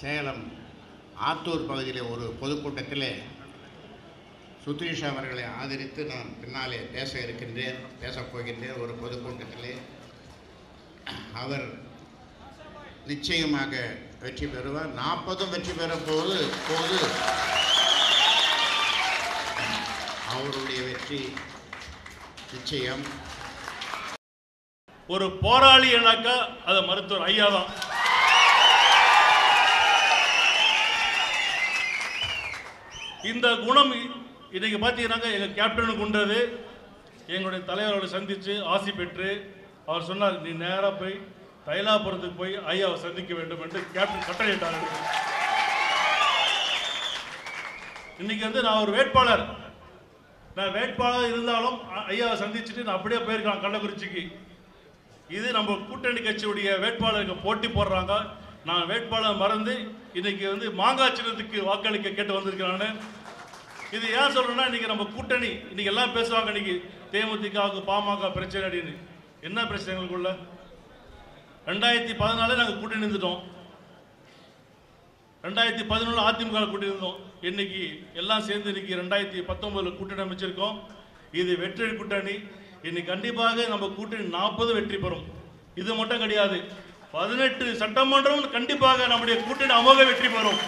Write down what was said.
சேலம் ஆத்தூர் பகுதியில் ஒரு பொதுக்கூட்டத்திலே சுத்ரீஷ் அவர்களை ஆதரித்து நான் பின்னாலே பேசப் போகின்றேன். ஒரு பொதுக்கூட்டத்திலே அவர் நிச்சயமாக வெற்றி பெறுவார். 40 வெற்றி பெற போது அவருடைய வெற்றி நிச்சயம். ஒரு போராளி எனக்கா அது மருத்துவர் ஐயா தான். இந்த குணம் இன்னைக்கு பார்த்தீங்கன்னாக்க எங்கள் கேப்டனுக்கு உண்டது. எங்களுடைய தலைவரோட சந்தித்து ஆசி பெற்று அவர் சொன்னார், நீ நேராக போய் தைலாபுரத்துக்கு போய் ஐயாவை சந்திக்க வேண்டும் என்று கேப்டன் கட்டளையிட்டார். இன்னைக்கு வந்து நான் ஒரு வேட்பாளர் இருந்தாலும் ஐயாவை சந்திச்சுட்டு நான் அப்படியே போயிருக்கான் கள்ளக்குறிச்சிக்கு. இது நம்ம கூட்டணி கட்சியுடைய வேட்பாளருக்கு போட்டி போடுறாங்க. நான் வேட்பாளர் மறந்து இன்னைக்கு வந்து மாங்காய் சின்னத்துக்கு வாக்களிக்க கேட்டு வந்திருக்கிறான்னு. இது ஏன் சொல்றேன்னா, இன்னைக்கு நம்ம கூட்டணி இன்னைக்கு எல்லாம் பேசுவாங்க, இன்னைக்கு தேமுதிக பாமக பிரச்சனை அப்படின்னு. என்ன பிரச்சனை எங்களுக்குள்ள? 2014 நாங்கள் கூட்டணி இருந்துட்டோம். 2011 அதிமுக கூட்டணி இருந்தோம். இன்னைக்கு எல்லாம் சேர்ந்து இன்னைக்கு 2019 கூட்டணி அமைச்சிருக்கோம். இது வெற்றி கூட்டணி. இன்னைக்கு கண்டிப்பாக நம்ம கூட்டணி 40 வெற்றி பெறும். இது மட்டும் கிடையாது, 18 சட்டமன்றம் கண்டிப்பாக நம்முடைய கூட்டணி அமோக வெற்றி பெறும்.